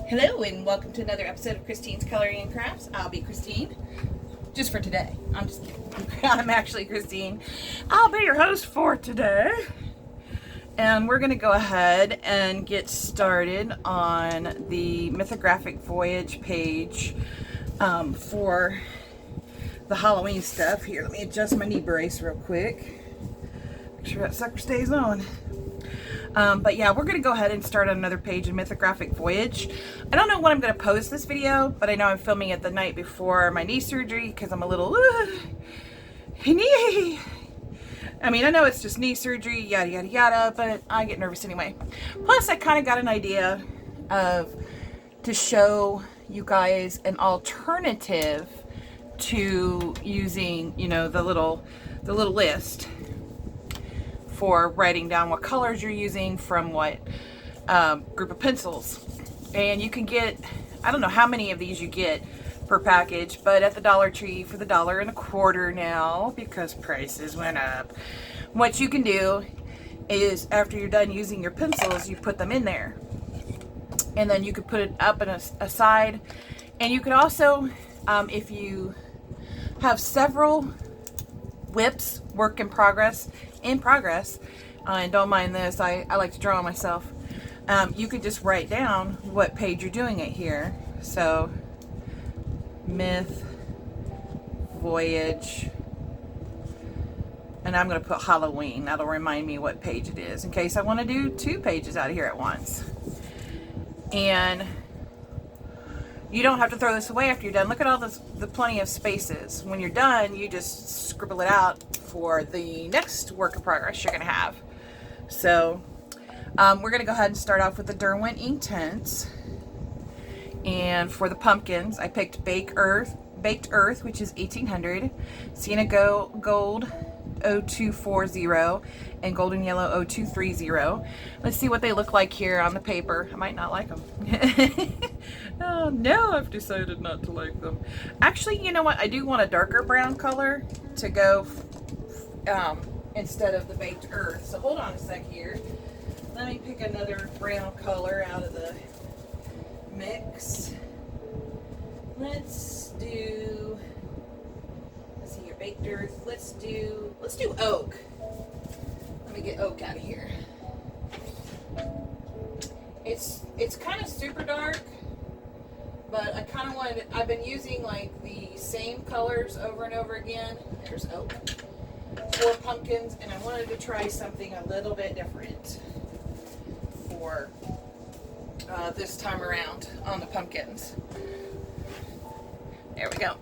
Hello and welcome to another episode of Christine's Coloring and Crafts. I'll be Christine, just for today. I'm just kidding. I'm actually Christine. I'll be your host for today. And we're going to go ahead and get started on the Mythographic Voyage page for the Halloween stuff. Here, let me adjust my knee brace real quick. Make sure that sucker stays on. But yeah, we're going to go ahead and start on another page in Mythographic Voyage. I don't know when I'm going to post this video, but I know I'm filming it the night before my knee surgery because I'm a little knee. I mean, I know it's just knee surgery, yada, yada, yada, but I get nervous anyway. Plus, I kind of got an idea to show you guys an alternative to using, you know, the little list for writing down what colors you're using from what group of pencils. And you can get, I don't know how many of these you get per package, but at the Dollar Tree for the $1.25 now, because prices went up, what you can do is after you're done using your pencils, you put them in there. And then you could put it up and aside. And you could also, if you have several whips, work in progress, and don't mind this, I like to draw myself. You could just write down what page you're doing it here. So Myth, Voyage, and I'm going to put Halloween. That'll remind me what page it is in case I want to do 2 pages out of here at once. And you don't have to throw this away after you're done. Look at all the plenty of spaces. When you're done, you just scribble it out for the next work in progress you're going to have. So we're going to go ahead and start off with the Derwent ink tints. And for the pumpkins, I picked Baked Earth, which is 1800, Sienna Gold 0240, and Golden Yellow 0230. Let's see what they look like here on the paper. I might not like them. Oh, now I've decided not to like them. Actually, you know what? I do want a darker brown color to go instead of the Baked Earth. So hold on a sec here. Let me pick another brown color out of the mix. Let's see here, Baked Earth. Let's do oak. Let me get oak out of here. It's kind of super dark, but I kind of wanted, I've been using like the same colors over and over again. There's oak for pumpkins, and I wanted to try something a little bit different for this time around on the pumpkins. There we go.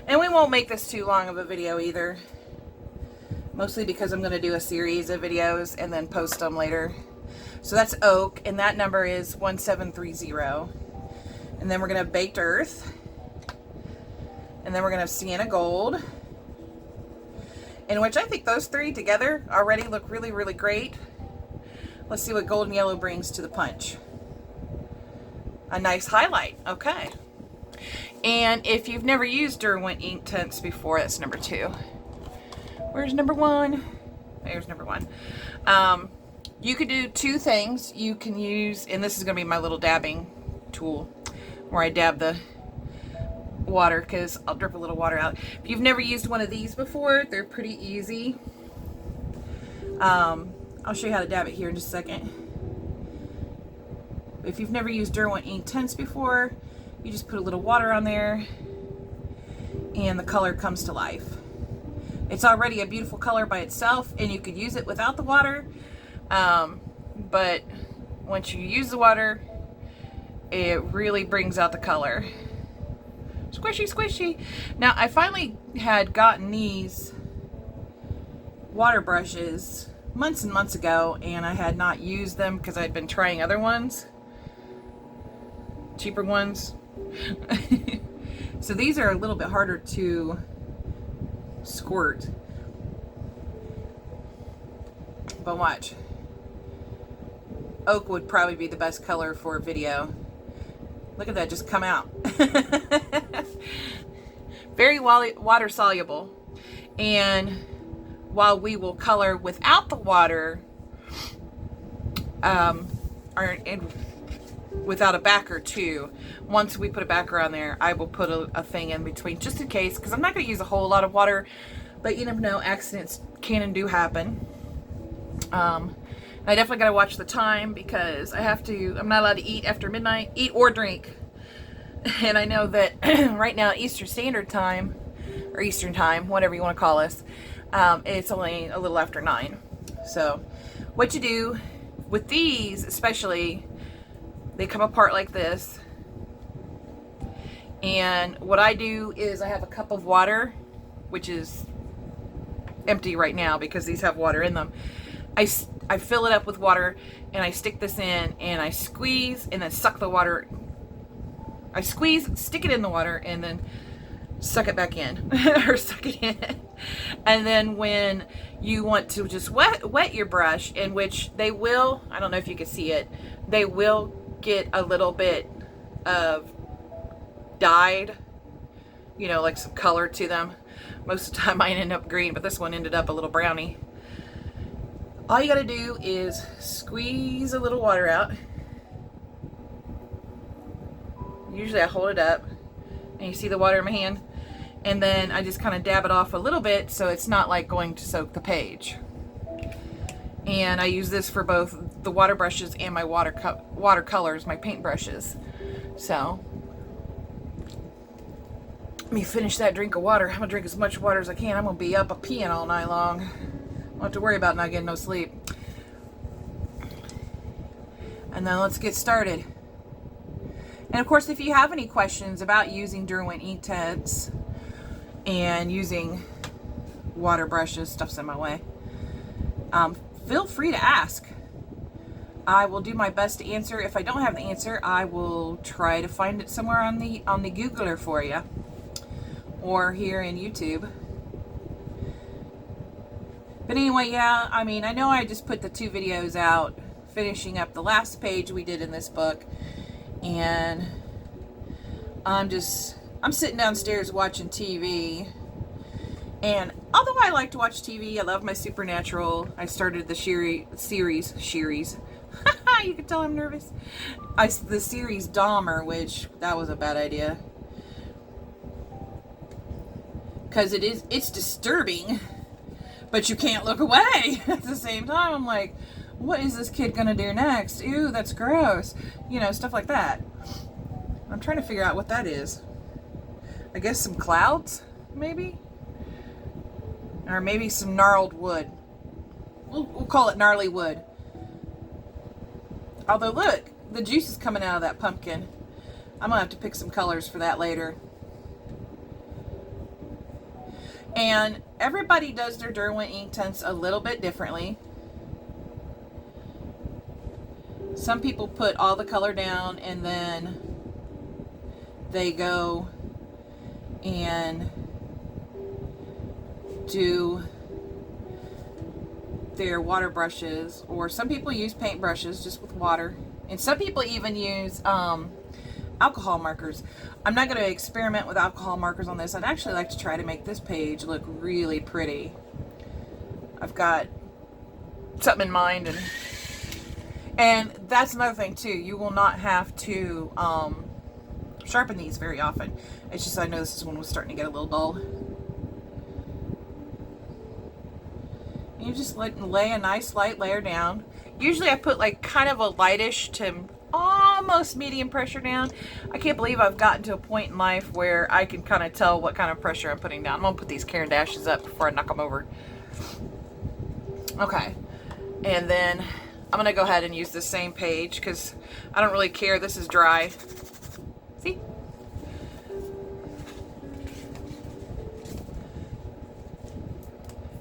And we won't make this too long of a video either, mostly because I'm going to do a series of videos and then post them later. So that's oak, and that number is 1730. And then we're going to have Baked Earth, and then we're going to have Sienna Gold, in which I think those 3 together already look really, really great. Let's see what Golden Yellow brings to the punch. A nice highlight. Okay. And if you've never used Derwent ink tints before, that's number 2. Where's number 1? There's number 1. You could do 2 things. You can use, and this is going to be my little dabbing tool, where I dab the water, because I'll drip a little water out. If you've never used one of these before, they're pretty easy. I'll show you how to dab it here in just a second. If you've never used Derwent ink tints before, you just put a little water on there and the color comes to life. It's already a beautiful color by itself, and you could use it without the water, but once you use the water, it really brings out the color. Squishy, squishy. Now, I finally had gotten these water brushes months and months ago, and I had not used them because I'd been trying other ones, cheaper ones. So these are a little bit harder to squirt, but watch. Oak would probably be the best color for a video. Look at that just come out. Very water soluble, and while we will color without the water, without a backer too. Once we put a backer on there, I will put a thing in between just in case, because I'm not going to use a whole lot of water, but you never know, accidents can and do happen. I definitely got to watch the time, because I'm not allowed to eat after midnight, eat or drink. And I know that right now Eastern Standard Time, or Eastern Time, whatever you want to call us, it's only a little after 9. So what you do with these, especially, they come apart like this. And what I do is I have a cup of water, which is empty right now because these have water in them. I fill it up with water, and I stick this in, and I squeeze and then suck the water. I squeeze, stick it in the water, and then suck it back in, or suck it in. And then when you want to just wet your brush, in which they will, I don't know if you can see it, they will get a little bit of dyed, you know, like some color to them. Most of the time mine end up green, but this one ended up a little browny. All you gotta do is squeeze a little water out. Usually I hold it up, and you see the water in my hand, and then I just kind of dab it off a little bit so it's not like going to soak the page. And I use this for both the water brushes and my watercolors, my paint brushes. So let me finish that drink of water. I'm gonna drink as much water as I can. I'm gonna be up peeing all night long. I don't have to worry about not getting no sleep. And then let's get started. And of course, if you have any questions about using Derwent Inktense and using water brushes, stuff's in my way, feel free to ask. I will do my best to answer. If I don't have the answer, I will try to find it somewhere on the Googler for you, or here in YouTube. But anyway, yeah, I mean, I know I just put the 2 videos out finishing up the last page we did in this book, and I'm sitting downstairs watching TV. And although I like to watch TV, I love my Supernatural. I started the series. You can tell I'm nervous. The series Dahmer, which that was a bad idea, because it's disturbing, but you can't look away at the same time. I'm like, what is this kid gonna do next? Ew, that's gross. You know, stuff like that. I'm trying to figure out what that is. I guess some clouds, maybe? Or maybe some gnarled wood. We'll call it gnarly wood. Although, look, the juice is coming out of that pumpkin. I'm gonna have to pick some colors for that later. And everybody does their Derwent Inktense a little bit differently. Some people put all the color down, and then they go and do their water brushes, or some people use paint brushes just with water, and some people even use alcohol markers. I'm not going to experiment with alcohol markers on this. I'd actually like to try to make this page look really pretty. I've got something in mind, and that's another thing too. You will not have to sharpen these very often. It's just I know this one was starting to get a little dull. You just lay a nice light layer down. Usually I put like kind of a lightish to almost medium pressure down. I can't believe I've gotten to a point in life where I can kind of tell what kind of pressure I'm putting down. I'm gonna put these Caran dashes up before I knock them over. Okay, and then I'm gonna go ahead and use the same page because I don't really care. This is dry. See?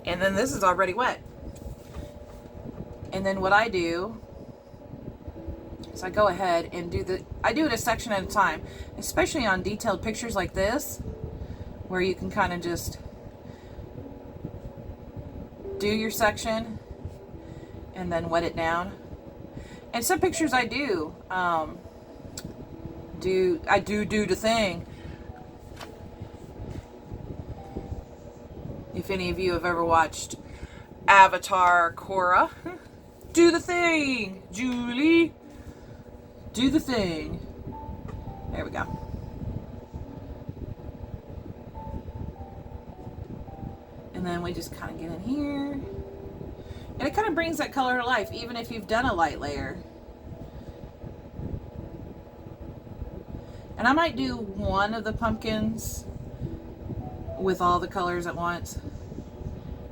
And then this is already wet. And then what I do is I go ahead and I do it a section at a time, especially on detailed pictures like this, where you can kind of just do your section and then wet it down. And some pictures I do the thing. If any of you have ever watched Avatar Korra, do the thing, Julie. do the thing. There we go. And then we just kind of get in here. And it kind of brings that color to life, even if you've done a light layer. And I might do one of the pumpkins with all the colors at once,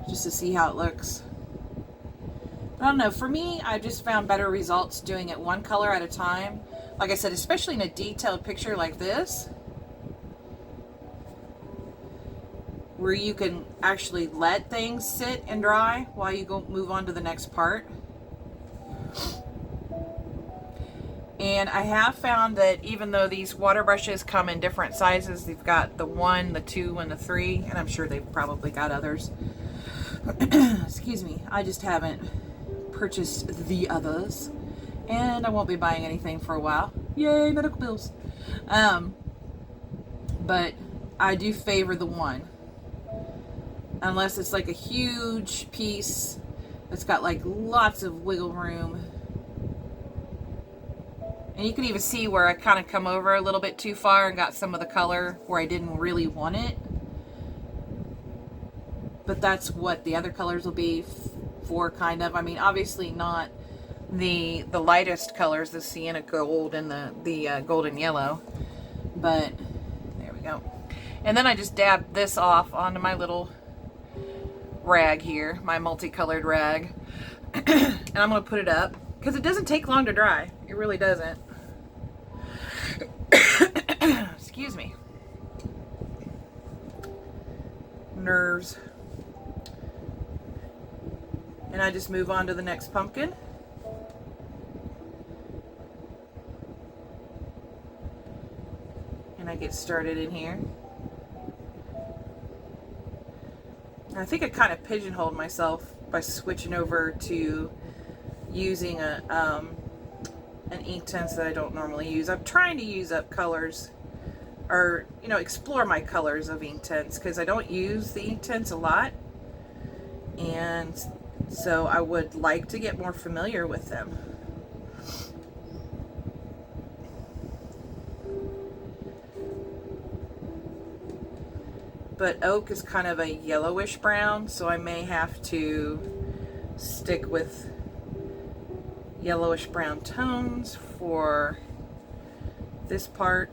just to see how it looks. I don't know, for me, I just found better results doing it one color at a time. Like I said, especially in a detailed picture like this, where you can actually let things sit and dry while you go move on to the next part. And I have found that even though these water brushes come in different sizes, they've got the 1, the 2, and the 3, and I'm sure they've probably got others. Excuse me, I just haven't purchased the others, and I won't be buying anything for a while. Yay, medical bills. But I do favor the 1. Unless it's like a huge piece that's got like lots of wiggle room. And you can even see where I kind of come over a little bit too far and got some of the color where I didn't really want it. But that's what the other colors will be for, kind of. I mean, obviously not the lightest colors, the Sienna Gold and the golden yellow. But there we go. And then I just dab this off onto my little rag here, my multicolored rag. And I'm going to put it up because it doesn't take long to dry. It really doesn't. Excuse me. Nerves. And I just move on to the next pumpkin. And I get started in here. And I think I kind of pigeonholed myself by switching over to using an Inktense that I don't normally use. I'm trying to use up colors, or explore my colors of Inktense, because I don't use the Inktense a lot, and so I would like to get more familiar with them. But oak is kind of a yellowish brown, so I may have to stick with yellowish brown tones for this part,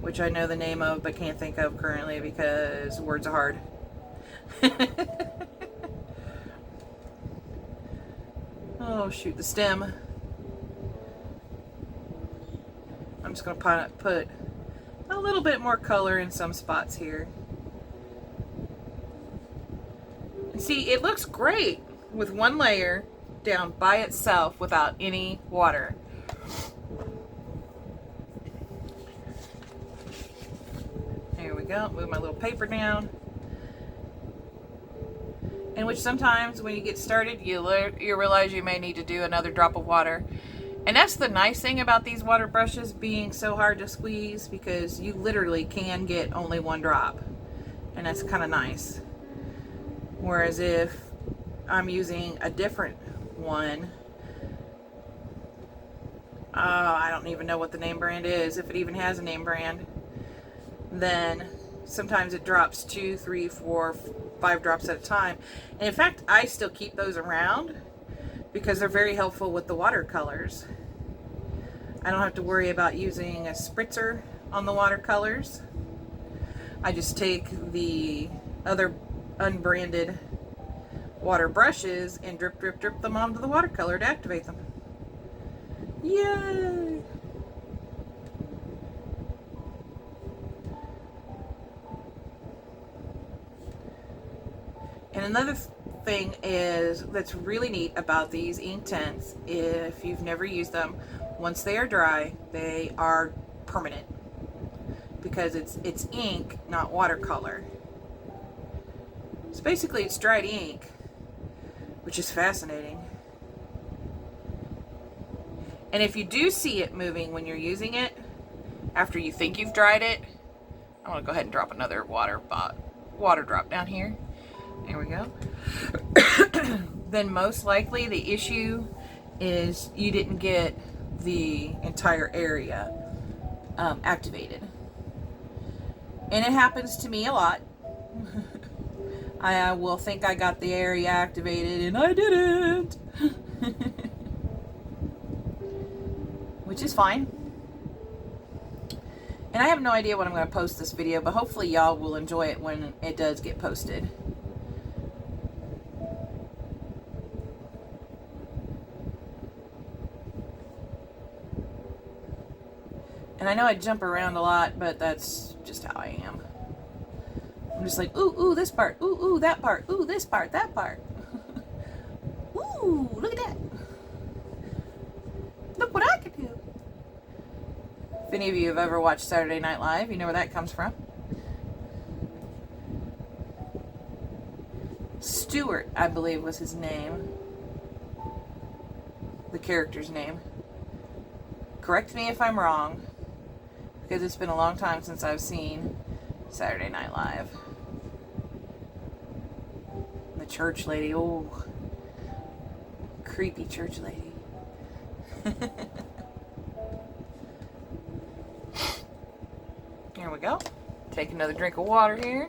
which I know the name of but can't think of currently because words are hard. Oh shoot, the stem. I'm just going to put a little bit more color in some spots here. And see, it looks great with one layer down by itself without any water. There we go. Move my little paper down. And which sometimes when you get started, you realize you may need to do another drop of water. And that's the nice thing about these water brushes being so hard to squeeze, because you literally can get only one drop. And that's kind of nice. Whereas if I'm using a different one, I don't even know what the name brand is, if it even has a name brand, then sometimes it drops 2, 3, 4, 5 drops at a time. And in fact, I still keep those around because they're very helpful with the watercolors. I don't have to worry about using a spritzer on the watercolors. I just take the other unbranded water brushes and drip, drip, drip them onto the watercolor to activate them. Yay! And another thing is that's really neat about these Inktense, if you've never used them, once they are dry, they are permanent, because it's ink, not watercolor. So basically it's dried ink, which is fascinating. And if you do see it moving when you're using it, after you think you've dried it, I want to go ahead and drop another water drop down here. There we go. Then most likely the issue is you didn't get the entire area activated. And it happens to me a lot. I will think I got the area activated and I didn't. Which is fine. And I have no idea when I'm going to post this video, but hopefully y'all will enjoy it when it does get posted. And I know I jump around a lot, but that's just how I am. I'm just like, ooh, ooh, this part. Ooh, ooh, that part. Ooh, this part, that part. Ooh, look at that. Look what I could do. If any of you have ever watched Saturday Night Live, you know where that comes from. Stuart, I believe, was his name. The character's name. Correct me if I'm wrong, because it's been a long time since I've seen Saturday Night Live. The church lady, oh, creepy church lady. Here we go. Take another drink of water here.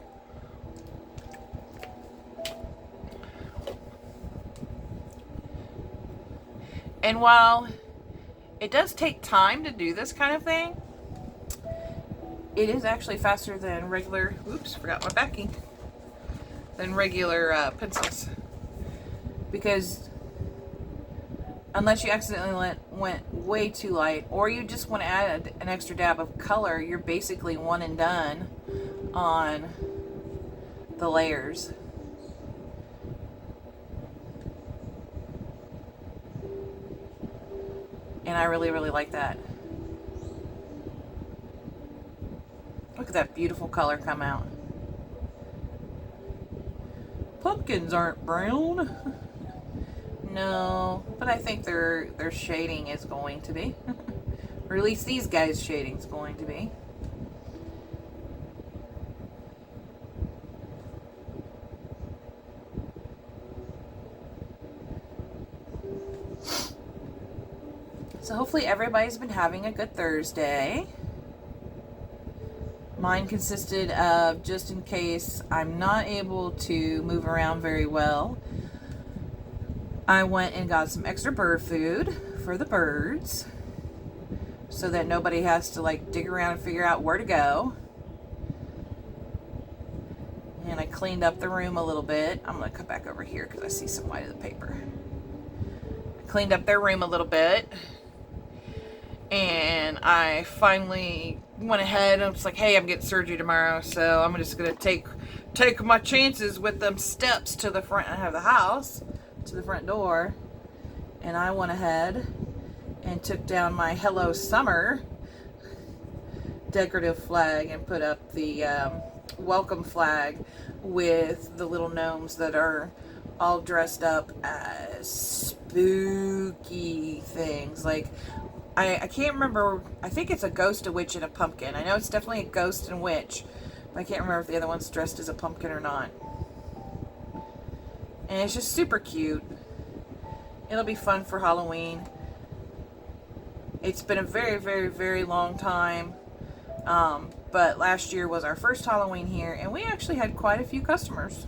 And while it does take time to do this kind of thing, it is actually faster than regular, oops, forgot my backing, than regular pencils. Because unless you accidentally went way too light, or you just want to add an extra dab of color, you're basically one and done on the layers. And I really, really like that. Look at that beautiful color come out. Pumpkins aren't brown. No, but I think their shading is going to be. Or at least these guys' shading is going to be. So hopefully everybody's been having a good Thursday. Mine consisted of, just in case I'm not able to move around very well, I went and got some extra bird food for the birds so that nobody has to like dig around and figure out where to go. And I cleaned up the room a little bit. I'm going to come back over here because I see some white of the paper. I cleaned up their room a little bit. And I finally went ahead and was like, hey, I'm getting surgery tomorrow, so I'm just going to take my chances with them steps to the front of the house, to the front door. And I went ahead and took down my Hello Summer decorative flag and put up the welcome flag with the little gnomes that are all dressed up as spooky things. Like, I can't remember, I think it's a ghost, a witch, and a pumpkin. I know it's definitely a ghost and witch, but I can't remember if the other one's dressed as a pumpkin or not. And it's just super cute. It'll be fun for Halloween. It's been a very, very, very long time. But last year was our first Halloween here, and we actually had quite a few customers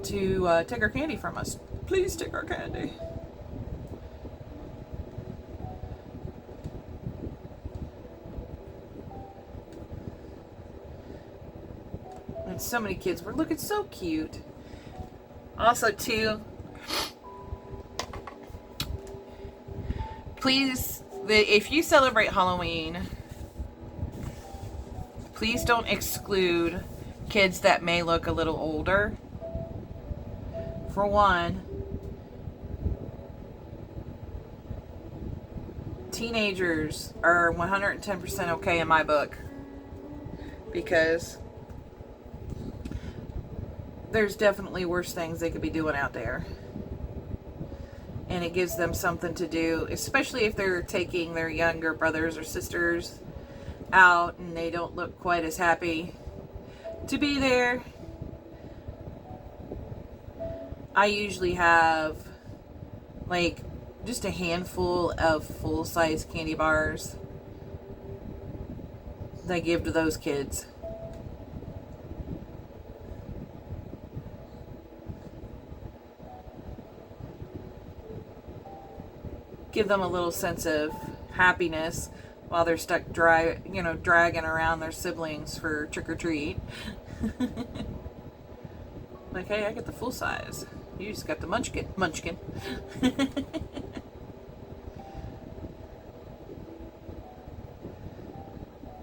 to take our candy from us. Please take our candy. And so many kids were looking so cute. Also, too, please, if you celebrate Halloween, please don't exclude kids that may look a little older. For one, teenagers are 110% okay in my book, because there's definitely worse things they could be doing out there. And it gives them something to do, especially if they're taking their younger brothers or sisters out and they don't look quite as happy to be there. I usually have like just a handful of full-size candy bars they give to those kids. Give them a little sense of happiness while they're stuck dragging around their siblings for trick or treat. Like, hey, I get the full size. You just got the munchkin.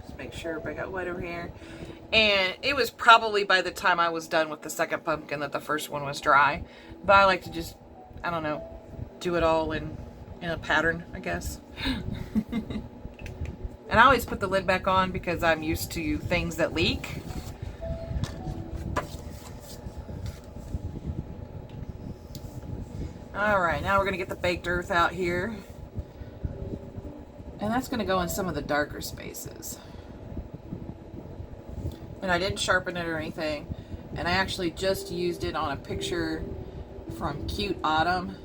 Just make sure everybody got white over here. And it was probably by the time I was done with the second pumpkin that the first one was dry. But I like to just, I don't know, do it all in a pattern, I guess. And I always put the lid back on because I'm used to things that leak. Alright, now we're going to get the baked earth out here. And that's going to go in some of the darker spaces. And I didn't sharpen it or anything. And I actually just used it on a picture from Cute Autumn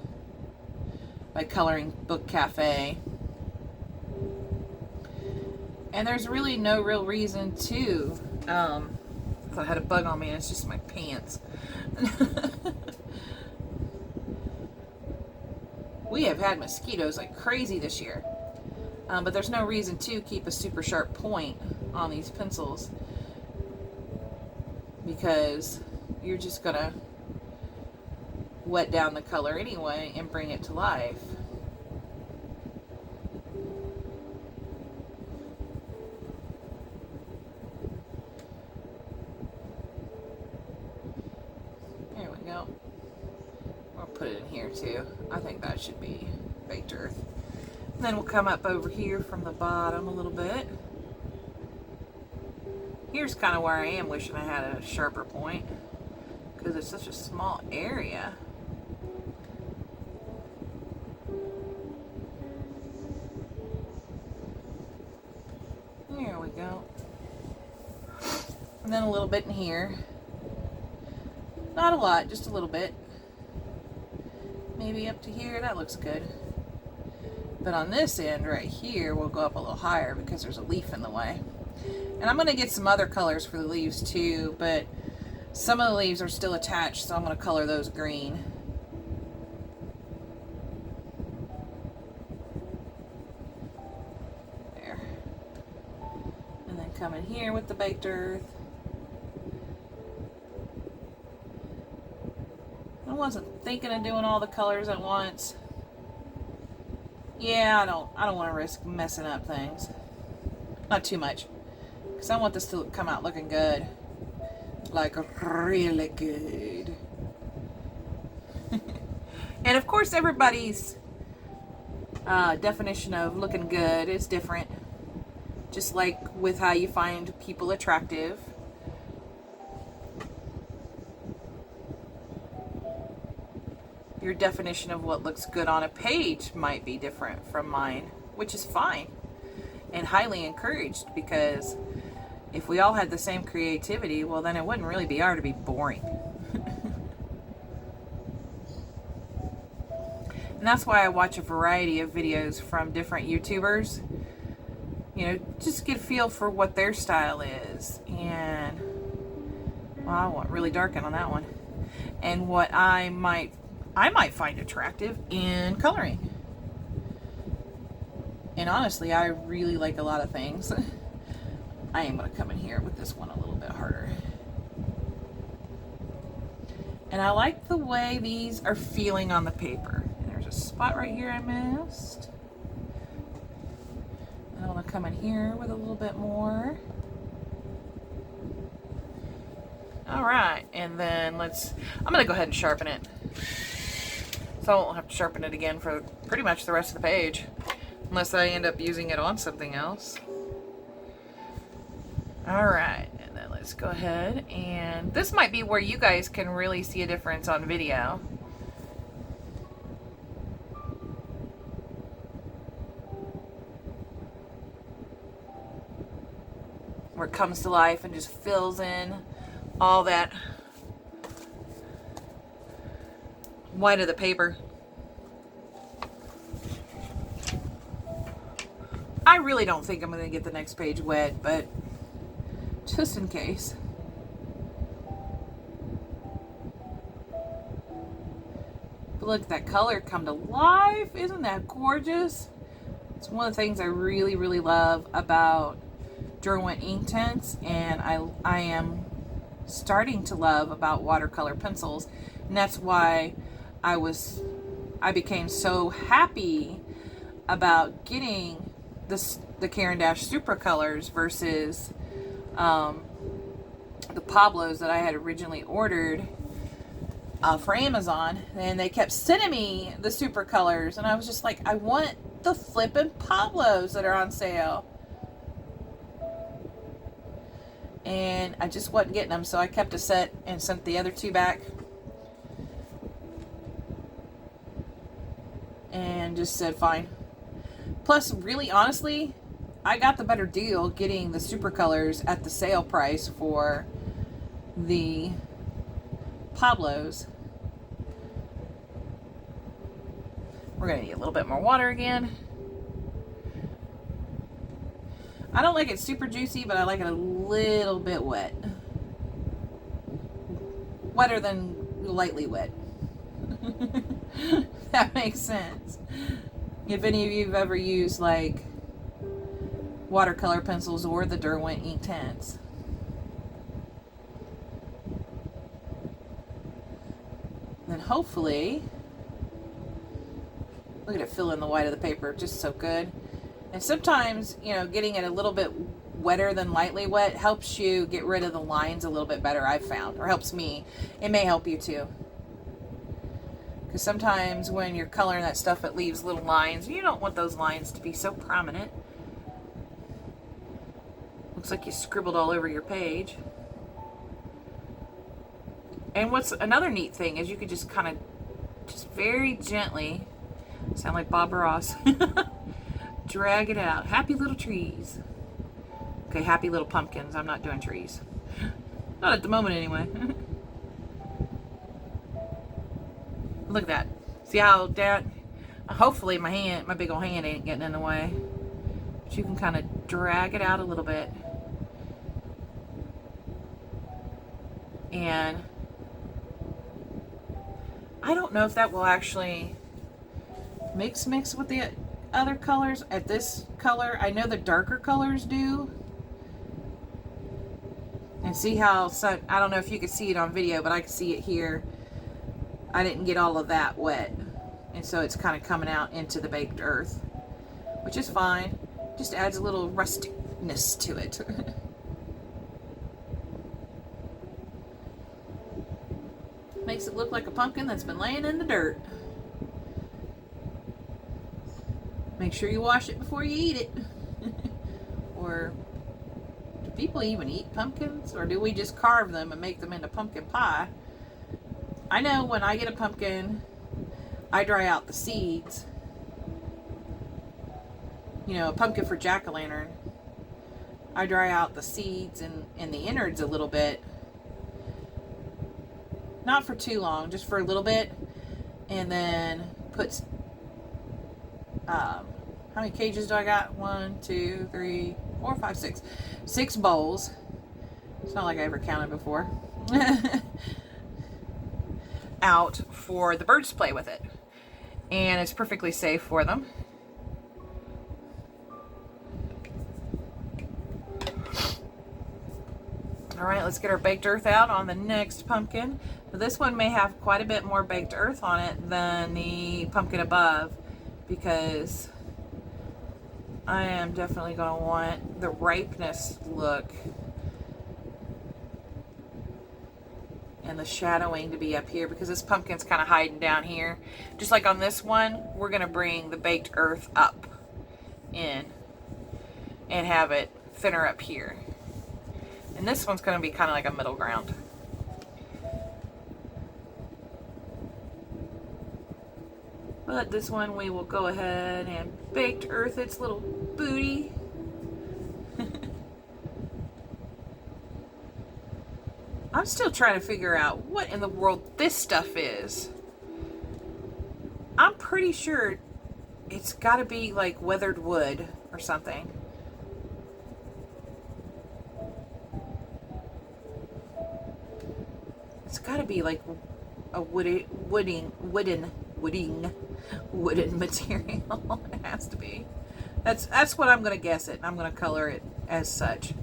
by Coloring Book Cafe. And there's really no real reason to. I had a bug on me and it's just my pants. We have had mosquitoes like crazy this year. But there's no reason to keep a super sharp point on these pencils, because you're just gonna wet down the color anyway and bring it to life. There we go. I'll put it in here too. I think that should be baked earth. And then we'll come up over here from the bottom a little bit. Here's kind of where I am wishing I had a sharper point, because it's such a small area. There we go. And then a little bit in here. Not a lot, just a little bit. Maybe up to here, that looks good. But on this end right here, we'll go up a little higher because there's a leaf in the way. And I'm going to get some other colors for the leaves too, but some of the leaves are still attached, so I'm going to color those green. There. And then come in here with the baked earth. I wasn't thinking of doing all the colors at once. Yeah, I don't want to risk messing up things. Not too much. Because I want this to come out looking good. Like really good. And of course everybody's definition of looking good is different. Just like with how you find people attractive. Your definition of what looks good on a page might be different from mine, which is fine and highly encouraged, because if we all had the same creativity, well, then it wouldn't really be hard to be boring. And that's why I watch a variety of videos from different YouTubers, you know, just get a feel for what their style is. And, well, I want really darken on that one. And what I might find attractive in coloring. And honestly, I really like a lot of things. I am going to come in here with this one a little bit harder. And I like the way these are feeling on the paper. And there's a spot right here I missed. And I want to come in here with a little bit more. Alright, and then I'm going to go ahead and sharpen it. So I won't have to sharpen it again for pretty much the rest of the page, unless I end up using it on something else. Alright, and then let's go ahead, and this might be where you guys can really see a difference on video. Where it comes to life and just fills in all that white of the paper. I really don't think I'm going to get the next page wet, but just in case. But look, that color come to life. Isn't that gorgeous? It's one of the things I really, really love about Derwent Inktense, and I am starting to love about watercolor pencils, and that's why I became so happy about getting the Caran d'Ache Supra colors versus the Pablos that I had originally ordered for Amazon, and they kept sending me the Supra colors, and I was just like, I want the flippin' Pablos that are on sale. And I just wasn't getting them, so I kept a set and sent the other two back. And just said fine. Plus, really honestly, I got the better deal getting the Super Colors at the sale price for the Pablos. We're going to need a little bit more water again. I don't like it super juicy, but I like it a little bit wet. Wetter than lightly wet. That makes sense. If any of you have ever used like watercolor pencils or the Derwent Inktense. Then hopefully, look at it fill in the white of the paper, just so good. And sometimes, you know, getting it a little bit wetter than lightly wet helps you get rid of the lines a little bit better, I've found, or helps me. It may help you too. Because sometimes when you're coloring that stuff, it leaves little lines. You don't want those lines to be so prominent. Looks like you scribbled all over your page. And what's another neat thing is you could just kind of, just very gently, sound like Bob Ross, drag it out. Happy little trees. Okay, happy little pumpkins. I'm not doing trees. Not at the moment anyway. Look at that. See how that, hopefully my big old hand ain't getting in the way. But you can kind of drag it out a little bit. And I don't know if that will actually mix with the other colors at this color. I know the darker colors do. And see how, I don't know if you can see it on video, but I can see it here. I didn't get all of that wet. And so it's kind of coming out into the baked earth, which is fine. Just adds a little rusticness to it. Makes it look like a pumpkin that's been laying in the dirt. Make sure you wash it before you eat it. Or do people even eat pumpkins? Or do we just carve them and make them into pumpkin pie? I know when I get a pumpkin, I dry out the seeds. You know, a pumpkin for jack-o'-lantern. I dry out the seeds and the innards a little bit. Not for too long, just for a little bit. And then put, how many cages do I got? 1, 2, 3, 4, 5, 6. 6 bowls. It's not like I ever counted before. Out for the birds to play with it. And it's perfectly safe for them. Alright, let's get our baked earth out on the next pumpkin. Now, this one may have quite a bit more baked earth on it than the pumpkin above, because I am definitely going to want the ripeness look and the shadowing to be up here, because this pumpkin's kind of hiding down here. Just like on this one, we're going to bring the baked earth up in and have it thinner up here. And this one's going to be kind of like a middle ground. But this one we will go ahead and baked earth its little booty. I'm still trying to figure out what in the world this stuff is. I'm pretty sure it's got to be like weathered wood or something. It's got to be like a wooden material. It has to be. That's what I'm going to guess it. I'm going to color it as such.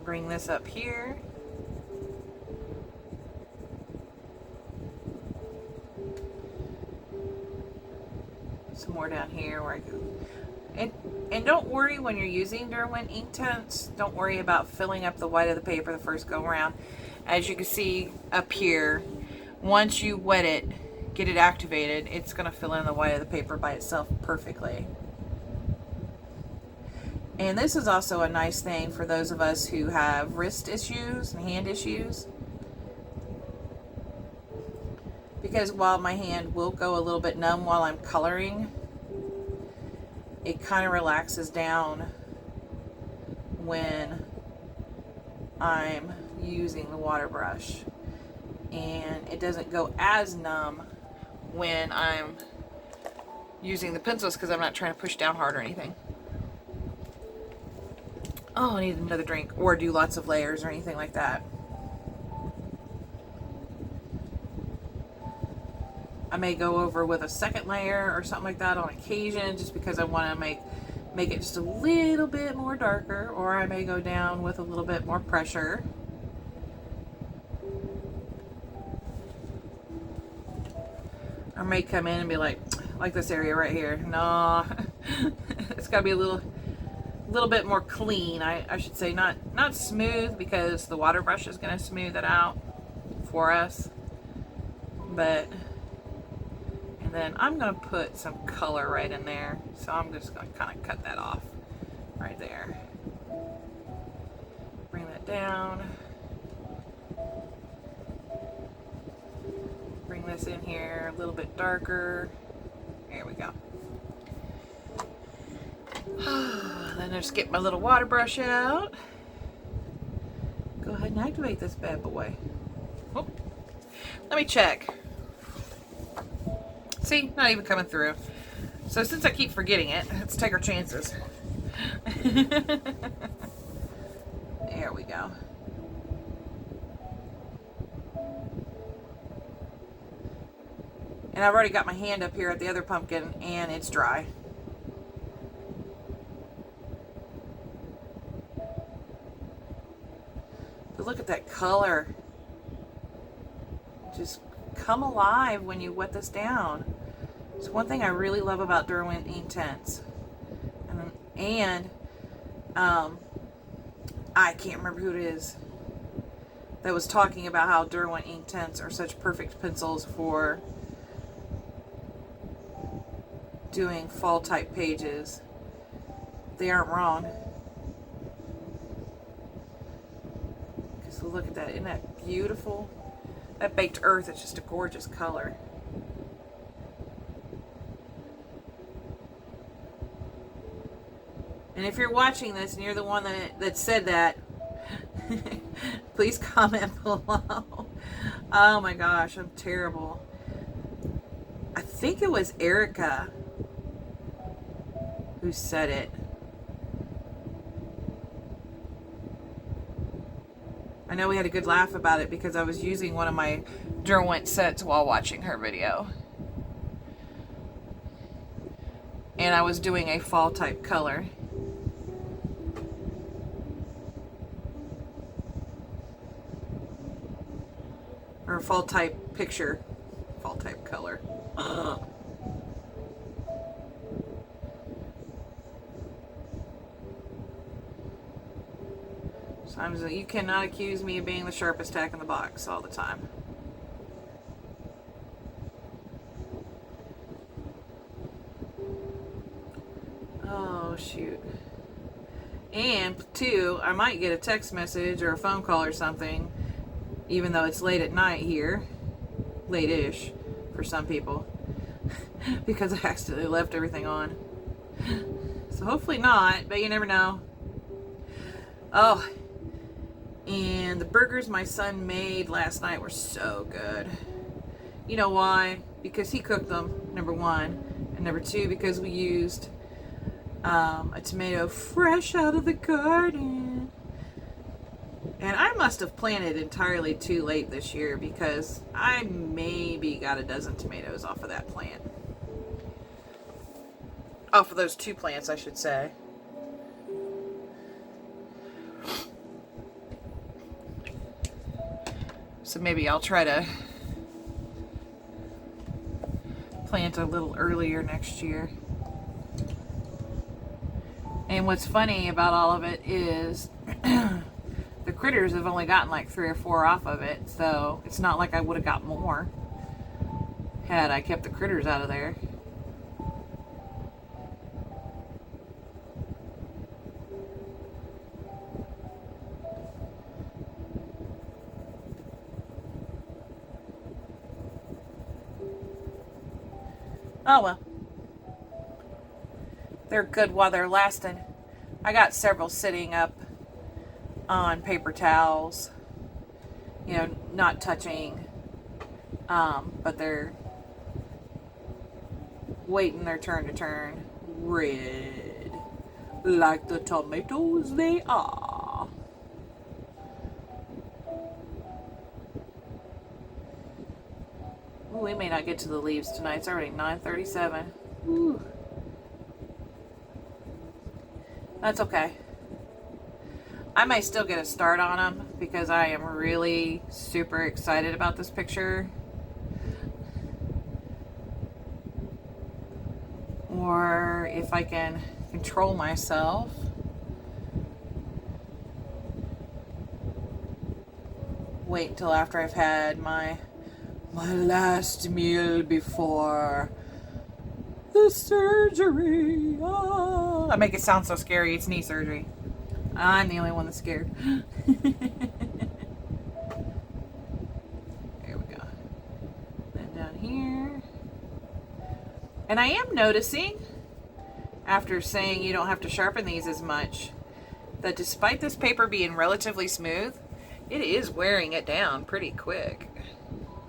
Bring this up here. Some more down here where I go. And don't worry when you're using Derwent Inktense, don't worry about filling up the white of the paper the first go around. As you can see up here, once you wet it, get it activated, it's going to fill in the white of the paper by itself perfectly. And this is also a nice thing for those of us who have wrist issues and hand issues. Because while my hand will go a little bit numb while I'm coloring, it kind of relaxes down when I'm using the water brush. And it doesn't go as numb when I'm using the pencils because I'm not trying to push down hard or anything. Oh, I need another drink, or do lots of layers or anything like that. I may go over with a second layer or something like that on occasion, just because I want to make it just a little bit more darker, or I may go down with a little bit more pressure. I may come in and be like this area right here. No, it's got to be a little bit more clean. I should say not smooth, because the water brush is going to smooth it out for us. But, and then I'm going to put some color right in there. So I'm just going to kind of cut that off right there. Bring that down. Bring this in here a little bit darker. There we go. Then I just get my little water brush out. Go ahead and activate this bad boy. Oh, let me check. See, not even coming through. So since I keep forgetting it, let's take our chances. There we go. And I've already got my hand up here at the other pumpkin, and it's dry. But look at that color. Just come alive when you wet this down. It's one thing I really love about Derwent Inktense. And I can't remember who it is that was talking about how Derwent Inktense are such perfect pencils for doing fall type pages. They aren't wrong. So look at that, isn't that beautiful? That baked earth is just a gorgeous color. And if you're watching this and you're the one that said that, please comment below. Oh my gosh, I'm terrible. I think it was Erica who said it. I know we had a good laugh about it because I was using one of my Derwent sets while watching her video. And I was doing a fall type color. Or a fall type picture. Fall type color. Sometimes you cannot accuse me of being the sharpest tack in the box all the time. Oh, shoot. And, two, I might get a text message or a phone call or something, even though it's late at night here. Late-ish for some people. Because I accidentally left everything on. So hopefully not, but you never know. Oh, and the burgers my son made last night were so good. You know why? Because he cooked them, number one. And number two, because we used a tomato fresh out of the garden. And I must have planted entirely too late this year, because I maybe got a dozen tomatoes off of that plant. Off of those 2 plants, I should say. So maybe I'll try to plant a little earlier next year. And what's funny about all of it is the critters have only gotten like 3 or 4 off of it, so it's not like I would have got more had I kept the critters out of there. Oh well. They're good while they're lasting. I got several sitting up on paper towels, you know, not touching, but they're waiting their turn to turn red, like the tomatoes they are. Ooh, we may not get to the leaves tonight. It's already 9:37. Ooh. That's okay. I may still get a start on them because I am really super excited about this picture. Or if I can control myself, wait until after I've had my last meal before the surgery. Oh, I make it sound so scary. It's knee surgery. I'm the only one that's scared. There we go. And down here. And I am noticing, after saying you don't have to sharpen these as much, that despite this paper being relatively smooth, it is wearing it down pretty quick.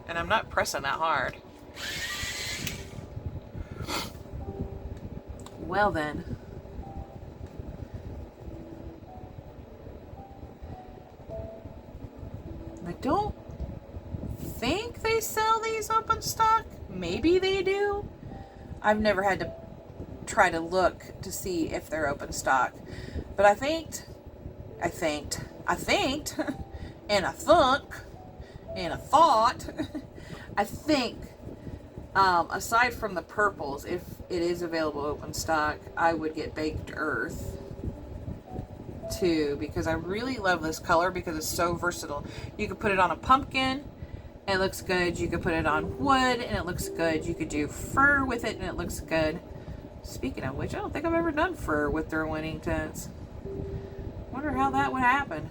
And I'm not pressing that hard. Well then. I don't think they sell these open stock. Maybe they do. I've never had to try to look to see if they're open stock. But I think, and I thought, I think, aside from the purples, if it is available open stock, I would get Baked Earth too, because I really love this color because it's so versatile. You could put it on a pumpkin and it looks good. You could put it on wood and it looks good. You could do fur with it and it looks good. Speaking of which, I don't think I've ever done fur with Derwentting tints. Wonder how that would happen.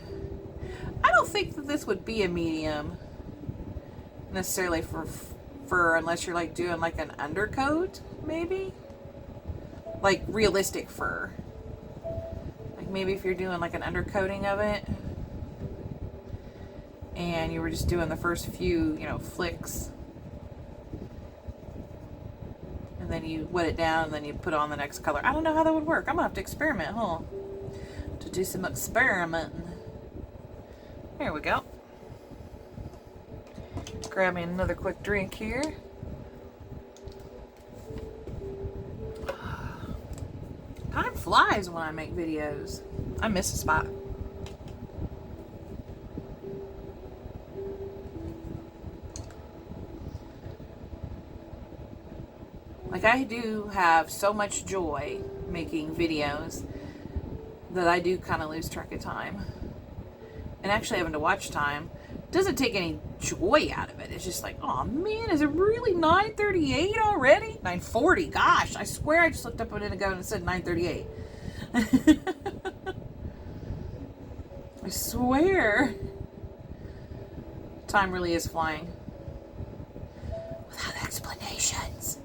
I don't think that this would be a medium necessarily for fur unless you're like doing like an undercoat, maybe, like realistic fur. Like maybe if you're doing like an undercoating of it and you were just doing the first few, you know, flicks, and then you wet it down and then you put on the next color. I don't know how that would work. I'm gonna have to experiment, huh? To do some experimenting. There we go. Grab me another quick drink here. Time flies when I make videos. I miss a spot. Like, I do have so much joy making videos that I do kind of lose track of time. And actually having to watch time doesn't take any joy out of it. It's just like, oh man, is it really 9:38 already? 9:40, gosh, I swear I just looked up a minute ago and it said 9:38. I swear. Time really is flying. Without explanations.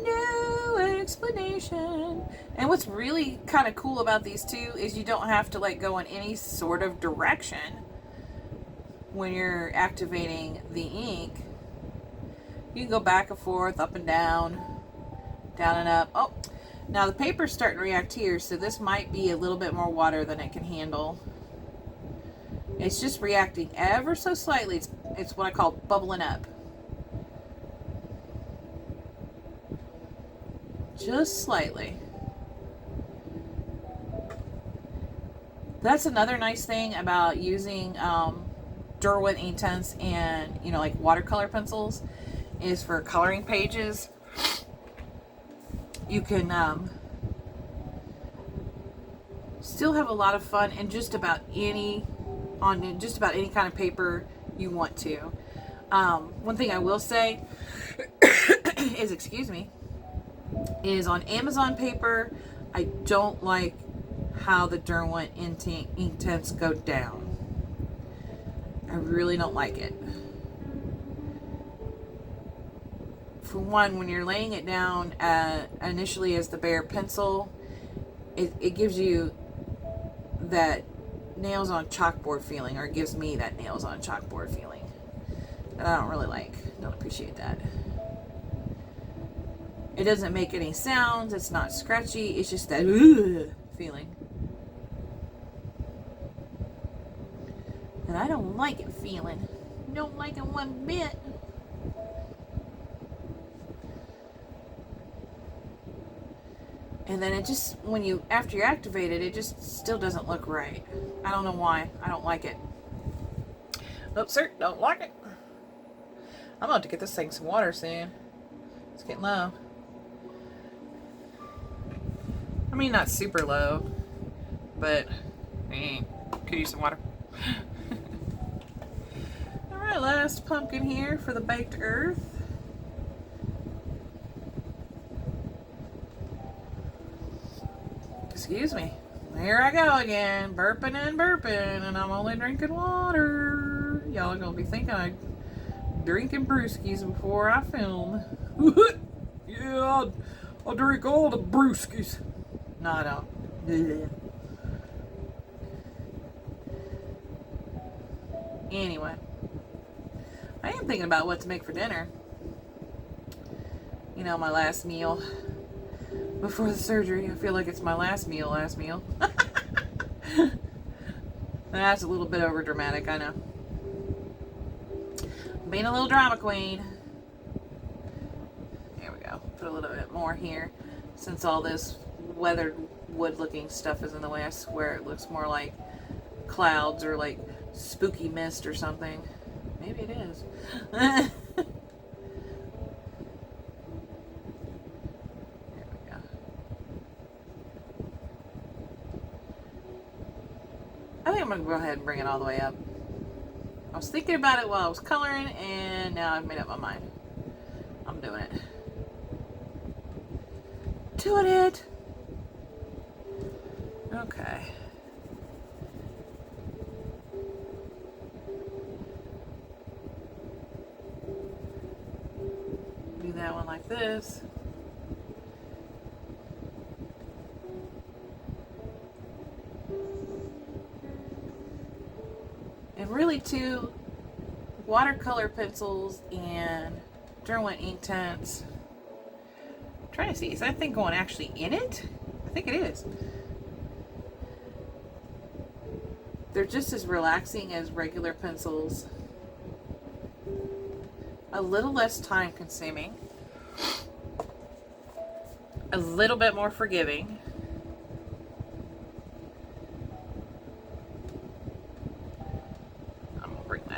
no explanation. And what's really kind of cool about these two is you don't have to like go in any sort of direction when you're activating the ink. You can go back and forth, up and down and up. Oh, now the paper's starting to react here, so this might be a little bit more water than it can handle. It's just reacting ever so slightly. It's what I call bubbling up. Just slightly. That's another nice thing about using Derwent Inktense and, you know, like watercolor pencils, is for coloring pages. You can still have a lot of fun in just about any kind of paper you want to. One thing I will say is, excuse me, is on Amazon paper, I don't like how the Derwent Inktense go down. I really don't like it. For one, when you're laying it down initially as the bare pencil, it gives you that nails on chalkboard feeling, or it gives me that nails on chalkboard feeling that I don't really like. Don't appreciate that. It doesn't make any sounds. It's not scratchy. It's just that feeling. And I don't like it feeling. Don't like it one bit. And then it just, after you activate it, it just still doesn't look right. I don't know why. I don't like it. Nope, sir, don't like it. I'm about to get this thing some water soon. It's getting low. I mean, not super low, but could use some water. Alright, last pumpkin here for the baked earth. Excuse me. Here I go again, burping, and I'm only drinking water. Y'all are going to be thinking I'm drinking brewskis before I film. Yeah, I'll drink all the brewskis. No, I don't. Blech. Anyway, I am thinking about what to make for dinner. You know, my last meal before the surgery. I feel like it's my last meal. That's a little bit over dramatic, I know. Being a little drama queen. There we go. Put a little bit more here. Since all this weathered wood looking stuff is in the way, I swear it looks more like clouds or like spooky mist or something. Maybe it is. I think I'm going to go ahead and bring it all the way up. I was thinking about it while I was coloring, and now I've made up my mind. I'm doing it. Doing it! Okay. Do that one like this. And really, too, watercolor pencils and Derwent Inktense. I'm trying to see, is that thing going actually in it? I think it is. They're just as relaxing as regular pencils. A little less time consuming. A little bit more forgiving.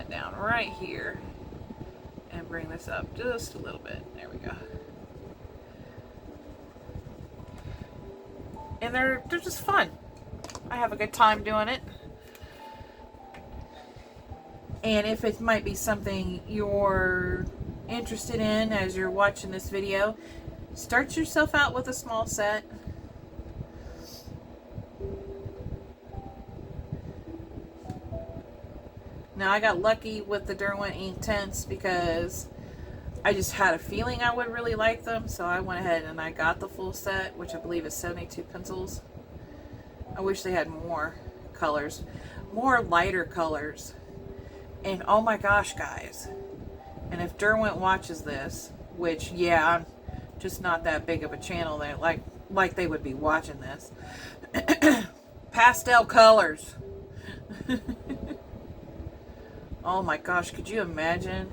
Down right here and bring this up just a little bit. There we go. And they're just fun. I have a good time doing it. And if it might be something you're interested in as you're watching this video, start yourself out with a small set. Now, I got lucky with the Derwent Inktense because I just had a feeling I would really like them, so I went ahead and I got the full set, which I believe is 72 pencils. I wish they had more colors, more lighter colors. And oh my gosh, guys. And if Derwent watches this, which, yeah, I'm just not that big of a channel that like they would be watching this. Pastel colors. Oh my gosh, could you imagine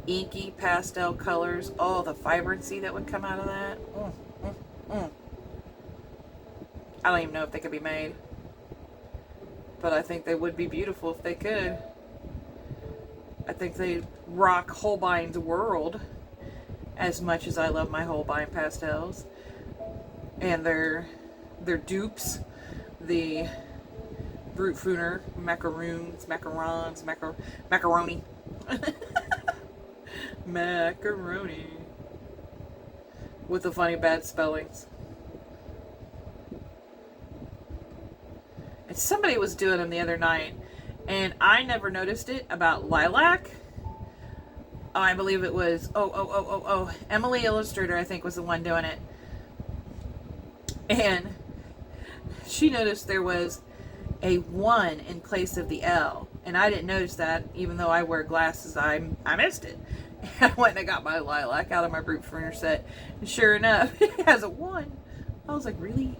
inky pastel colors? Oh, the vibrancy that would come out of that. I don't even know if they could be made, but I think they would be beautiful if they could. I think they rock Holbein's world as much as I love my Holbein pastels. And their dupes, the Brutfuner macaroons, macarons, macaroni. Macaroni. With the funny bad spellings. And somebody was doing them the other night, and I never noticed it about lilac. I believe it was, Emily Illustrator, I think, was the one doing it. And she noticed there was a 1 in place of the L. And I didn't notice that, even though I wear glasses, I missed it. I went and I got my lilac out of my Brutfuner set. And sure enough, it has a 1. I was like, really?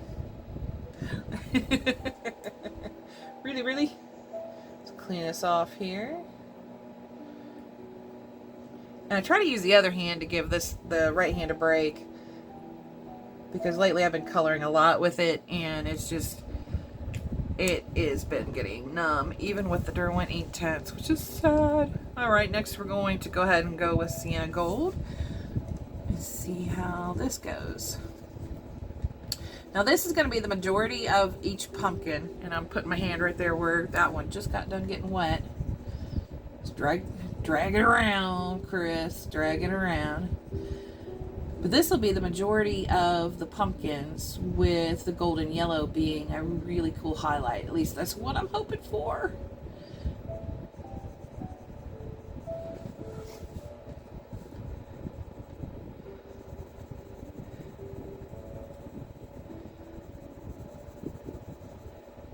Really? Let's clean this off here. And I try to use the other hand to give the right hand a break, because lately I've been coloring a lot with it, and it's just, it has been getting numb, even with the Derwent ink tints, which is sad. Alright, next we're going to go ahead and go with Sienna Gold and see how this goes. Now this is going to be the majority of each pumpkin, and I'm putting my hand right there where that one just got done getting wet. Just drag it around, Chris, drag it around. But this will be the majority of the pumpkins, with the golden yellow being a really cool highlight. At least that's what I'm hoping for.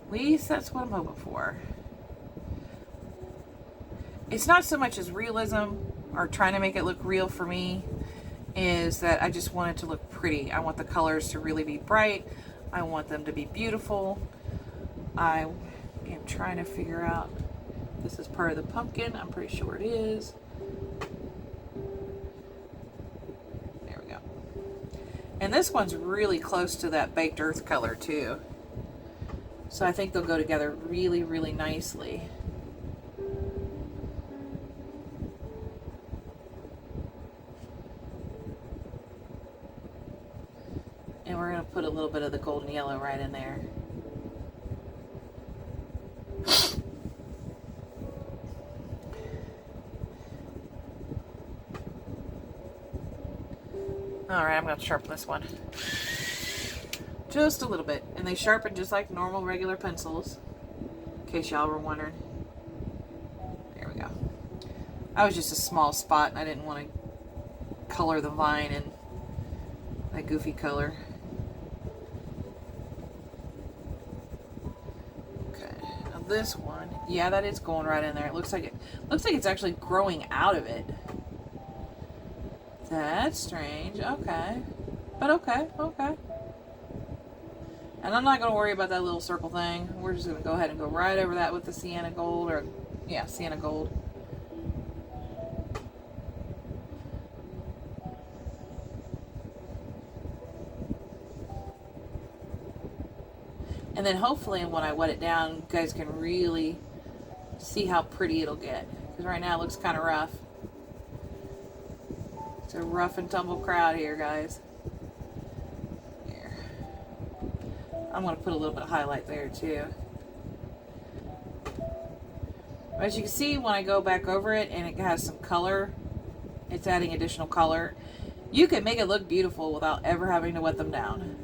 At least that's what I'm hoping for. It's not so much as realism or trying to make it look real for me, is that I just want it to look pretty. I want the colors to really be bright. I want them to be beautiful. I am trying to figure out if this is part of the pumpkin. I'm pretty sure it is. There we go. And this one's really close to that baked earth color too. So I think they'll go together really, really nicely. And we're going to put a little bit of the golden yellow right in there. Alright, I'm going to sharpen this one. Just a little bit. And they sharpen just like normal regular pencils, in case y'all were wondering. There we go. I was just a small spot and I didn't want to color the vine in that goofy color. Okay, now this one, yeah, that is going right in there. It looks like it's actually growing out of it. That's strange. Okay. But okay. And I'm not going to worry about that little circle thing. We're just going to go ahead and go right over that with the Sienna Gold, or, yeah, Sienna Gold. And then hopefully when I wet it down, you guys can really see how pretty it'll get. Because right now it looks kind of rough. It's a rough and tumble crowd here, guys. I'm going to put a little bit of highlight there too. As you can see, when I go back over it and it has some color, it's adding additional color. You can make it look beautiful without ever having to wet them down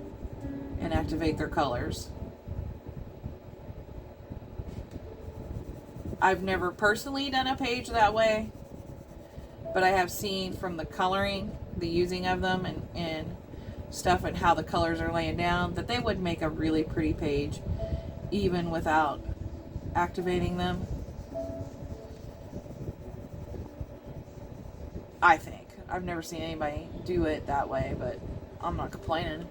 and activate their colors. I've never personally done a page that way, but I have seen from the coloring, the using of them and stuff and how the colors are laying down, that they would make a really pretty page even without activating them. I think. I've never seen anybody do it that way, but I'm not complaining.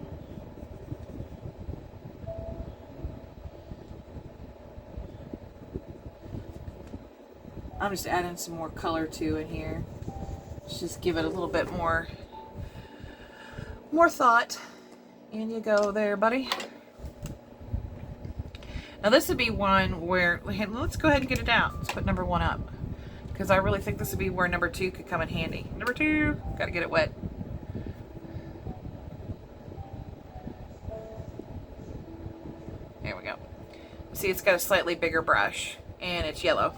I'm just adding some more color to it here. Let's just give it a little bit more thought. In you go there, buddy. Now this would be one where, let's go ahead and get it out. Let's put number 1 up, because I really think this would be where number 2 could come in handy. Number 2, gotta get it wet. There we go. See, it's got a slightly bigger brush, and it's yellow.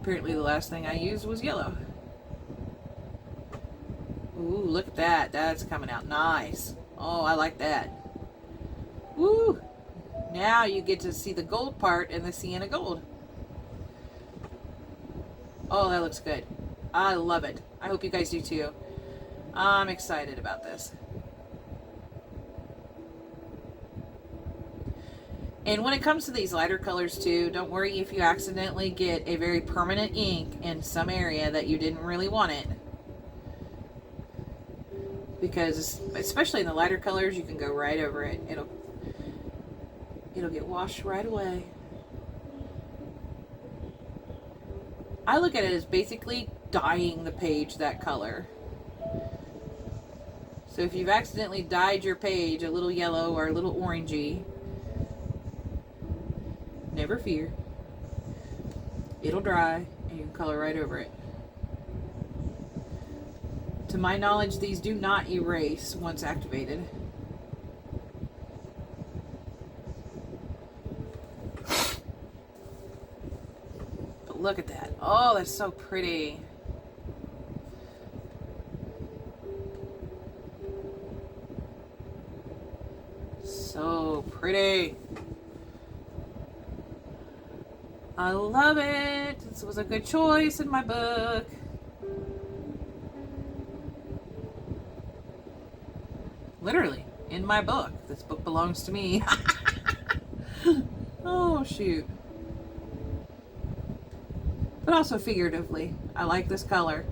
Apparently the last thing I used was yellow. Ooh, look at that. That's coming out nice. Oh, I like that. Woo! Now you get to see the gold part and the Sienna Gold. Oh, that looks good. I love it. I hope you guys do too. I'm excited about this. And when it comes to these lighter colors too, don't worry if you accidentally get a very permanent ink in some area that you didn't really want it. Because especially in the lighter colors, you can go right over it. It'll get washed right away. I look at it as basically dyeing the page that color. So if you've accidentally dyed your page a little yellow or a little orangey, never fear. It'll dry and you can color right over it. To my knowledge, these do not erase once activated. But look at that. Oh, that's so pretty. So pretty. I love it. This was a good choice in my book. Literally, in my book. This book belongs to me. Oh, shoot. But also figuratively. I like this color.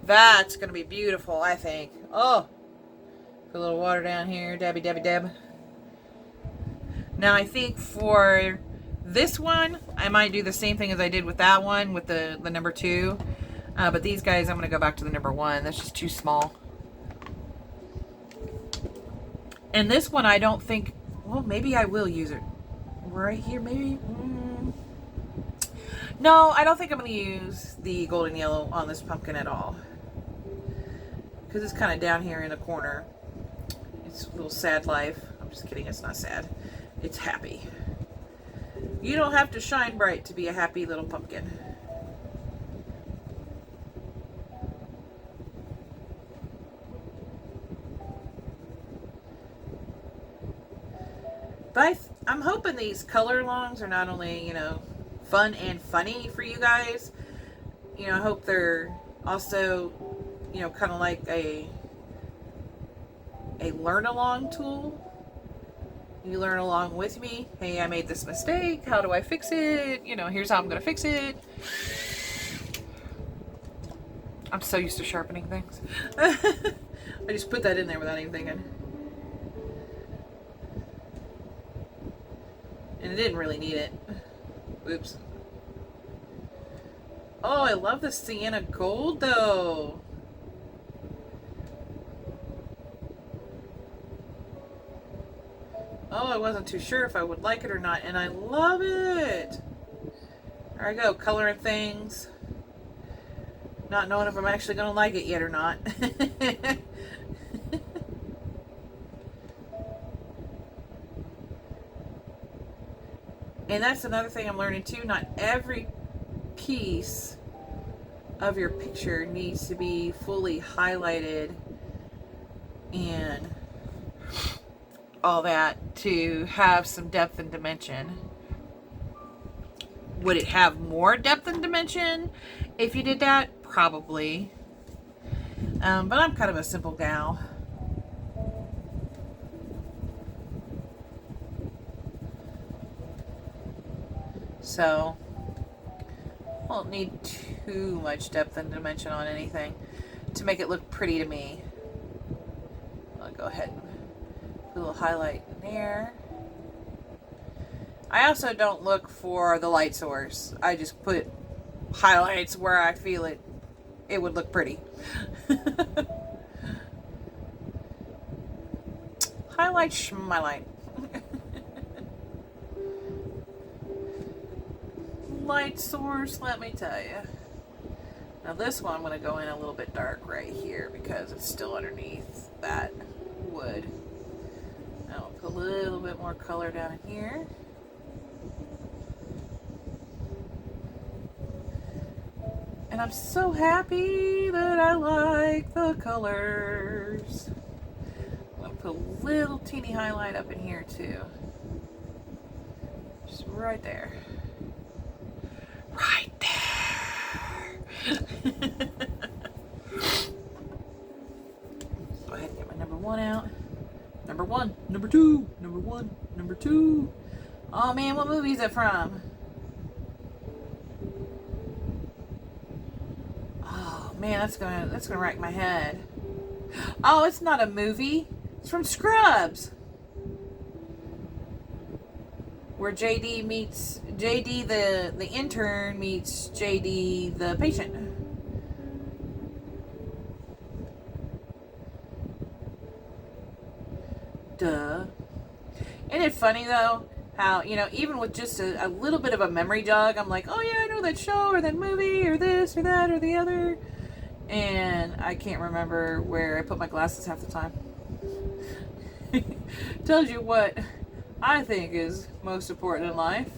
That's going to be beautiful, I think. Oh, put a little water down here. Dabby, dabby, dab. Now, I think for this one, I might do the same thing as I did with that one, with the number 2. But these guys, I'm going to go back to the number 1. That's just too small. And this one, I don't think... Well, maybe I will use it. Right here, maybe? No, I don't think I'm going to use the golden yellow on this pumpkin at all. Because it's kind of down here in the corner. It's a little sad life. I'm just kidding, it's not sad. It's happy. You don't have to shine bright to be a happy little pumpkin. But I'm hoping these color alongs are not only, fun and funny for you guys. I hope they're also, kind of like a learn along tool. You learn along with me. Hey, I made this mistake. How do I fix it? Here's how I'm going to fix it. I'm so used to sharpening things. I just put that in there without even thinking. And it didn't really need it. Oops. Oh, I love the Sienna Gold, though. Oh, I wasn't too sure if I would like it or not, and I love it. There I go, coloring things. Not knowing if I'm actually going to like it yet or not. And that's another thing I'm learning too. Not every piece of your picture needs to be fully highlighted and all that to have some depth and dimension. Would it have more depth and dimension if you did that? Probably. But I'm kind of a simple gal. So, I don't need too much depth and dimension on anything to make it look pretty to me. I'll go ahead and put a little highlight in there. I also don't look for the light source. I just put highlights where I feel it would look pretty. Highlight schmylight. Light source, let me tell you. Now this one I'm going to go in a little bit dark right here because it's still underneath that wood. I'll put a little bit more color down in here. And I'm so happy that I like the colors. I'm going to put a little teeny highlight up in here too. Just right there. Right there. Go ahead and get my number 1 out. Number 1, number 2, number 1, number 2. Oh man, what movie is it from? Oh man, that's gonna rack my head. Oh, it's not a movie. It's from Scrubs. Where JD the intern meets JD the patient. Duh. Isn't it funny though how, you know, even with just a little bit of a memory jog, I'm like, oh yeah, I know that show or that movie or this or that or the other, and I can't remember where I put my glasses half the time. Tells you what I think is most important in life.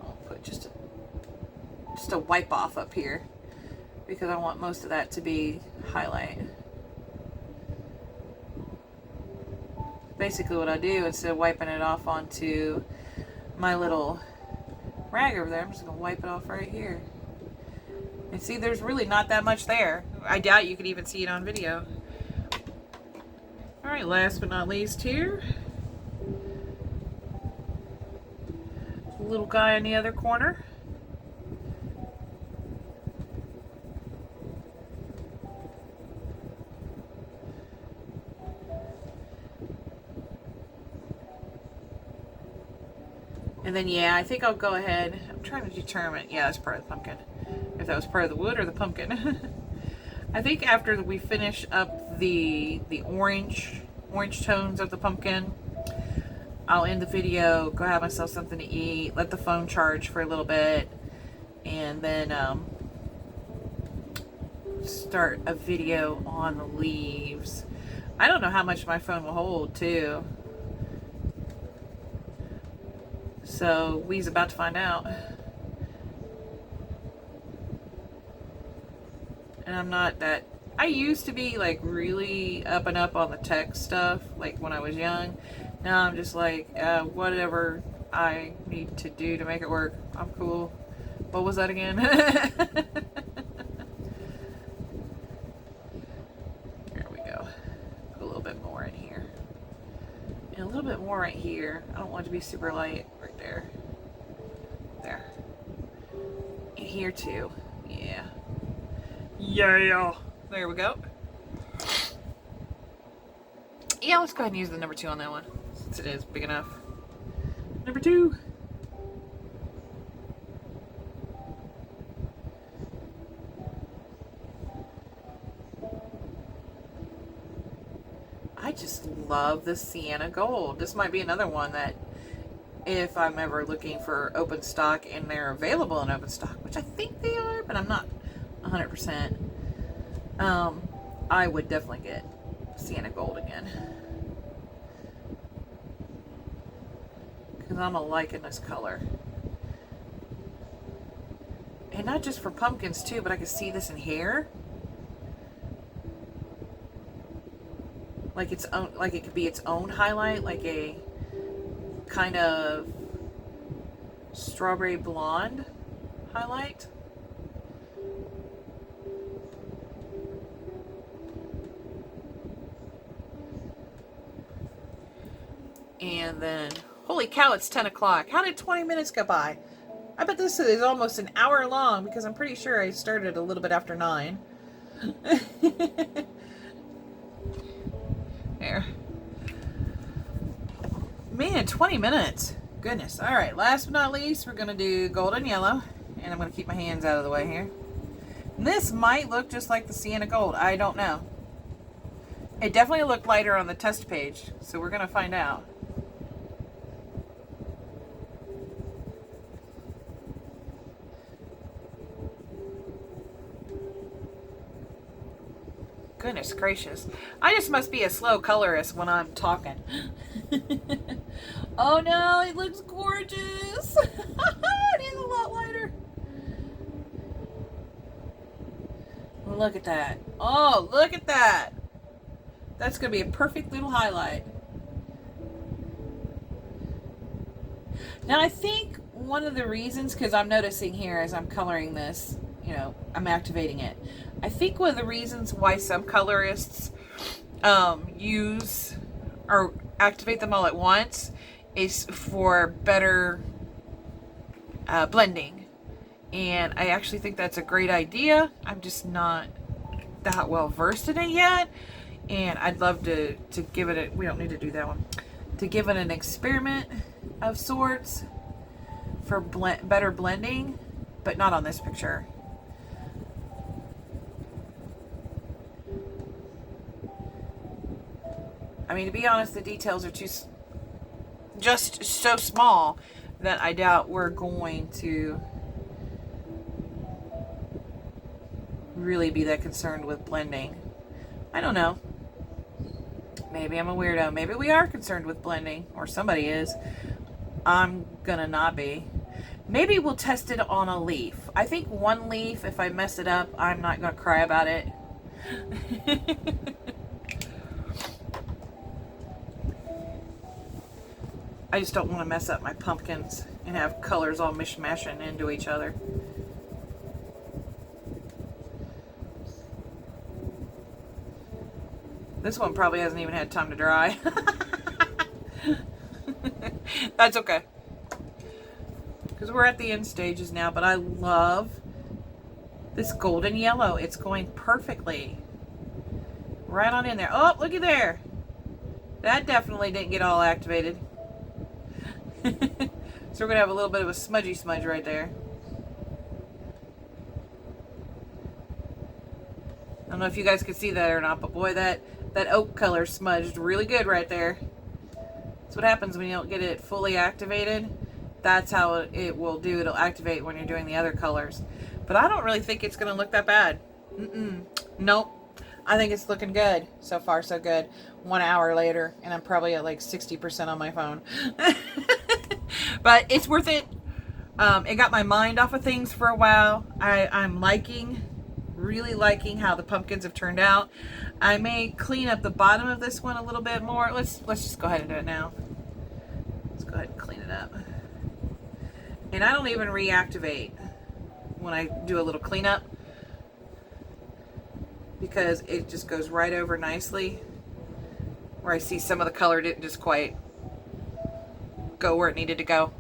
I'll put just a wipe off up here because I want most of that to be highlight. Basically what I do, instead of wiping it off onto my little rag over there, I'm just going to wipe it off right here. And see, there's really not that much there. I doubt you could even see it on video. Alright, last but not least here. The little guy in the other corner. And then, yeah, I think I'll go ahead. I'm trying to determine. Yeah, that's part of the pumpkin. If that was part of the wood or the pumpkin. I think after we finish up the orange tones of the pumpkin, I'll end the video, go have myself something to eat, let the phone charge for a little bit, and then start a video on the leaves. I don't know how much my phone will hold, too. So, we's about to find out. And I'm not that... I used to be, like, really up and up on the tech stuff, like, when I was young. Now I'm just like, whatever I need to do to make it work, I'm cool. What was that again? There we go. Put a little bit more in here. And a little bit more right here. I don't want it to be super light. Right there. There. And here too. Yeah. Yeah. There we go. Yeah, let's go ahead and use the number 2 on that one, since it is big enough. Number 2. I just love the Sienna Gold. This might be another one that, if I'm ever looking for open stock and they're available in open stock, which I think they are, but I'm not 100%, I would definitely get Sienna Gold again. Because I'm liking this color. And not just for pumpkins too, but I can see this in hair. like its own, like it could be its own highlight, like a kind of strawberry blonde highlight. And then, holy cow, it's 10 o'clock. How did 20 minutes go by? I bet this is almost an hour long because I'm pretty sure I started a little bit after 9. There. Man, 20 minutes. Goodness. All right, last but not least, we're going to do golden yellow. And I'm going to keep my hands out of the way here. And this might look just like the Sienna Gold. I don't know. It definitely looked lighter on the test page, so we're going to find out. Goodness gracious. I just must be a slow colorist when I'm talking. Oh no, it looks gorgeous. It is a lot lighter. Look at that. Oh, look at that. That's going to be a perfect little highlight. Now I think one of the reasons, because I'm noticing here as I'm coloring this, you know, I'm activating it. I think one of the reasons why some colorists use or activate them all at once is for better blending. And I actually think that's a great idea. I'm just not that well versed in it yet. And I'd love to give it a, we don't need to do that one, to give it an experiment of sorts for better blending, but not on this picture. I mean, to be honest, the details are just so small that I doubt we're going to really be that concerned with blending. I don't know. Maybe I'm a weirdo. Maybe we are concerned with blending, or somebody is. I'm gonna not be. Maybe we'll test it on a leaf. I think one leaf, if I mess it up, I'm not gonna cry about it. I just don't want to mess up my pumpkins and have colors all mishmashing into each other. This one probably hasn't even had time to dry. That's okay. Because we're at the end stages now, but I love this golden yellow. It's going perfectly. Right on in there. Oh, looky there. That definitely didn't get all activated. So we're going to have a little bit of a smudgy smudge right there. I don't know if you guys could see that or not, but boy, that oak color smudged really good right there. That's what happens when you don't get it fully activated. That's how it will do. It'll activate when you're doing the other colors. But I don't really think it's going to look that bad. Nope. I think it's looking good. So far, so good. 1 hour later, and I'm probably at like 60% on my phone. But it's worth it. It got my mind off of things for a while. I'm really liking how the pumpkins have turned out. I may clean up the bottom of this one a little bit more. Let's just go ahead and do it now. Let's go ahead and clean it up. And I don't even reactivate when I do a little cleanup, because it just goes right over nicely. Where I see some of the color didn't just quite go where it needed to go.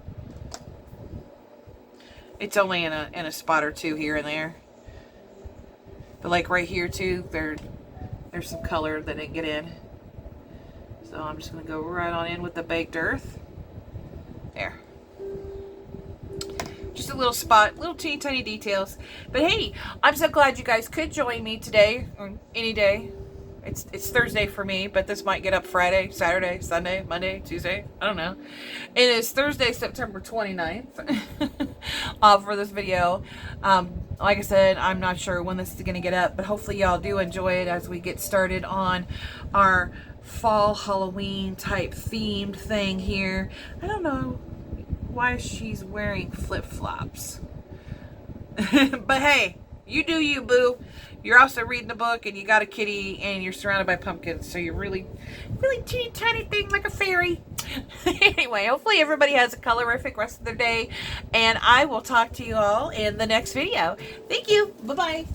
It's only in a spot or two here and there. But like right here too, there's some color that didn't get in. So I'm just going to go right on in with the baked earth. There. Just a little spot, little teeny tiny details. But hey, I'm so glad you guys could join me today, or any day. It's Thursday for me, but this might get up Friday, Saturday, Sunday, Monday, Tuesday. I don't know. It is Thursday, September 29th for this video. Like I said, I'm not sure when this is going to get up, but hopefully y'all do enjoy it as we get started on our fall Halloween type themed thing here. I don't know why she's wearing flip-flops. But hey, You do you, boo. You're also reading a book and you got a kitty and you're surrounded by pumpkins. So you're really, really teeny tiny thing like a fairy. Anyway, hopefully everybody has a colorific rest of their day. And I will talk to you all in the next video. Thank you. Bye-bye.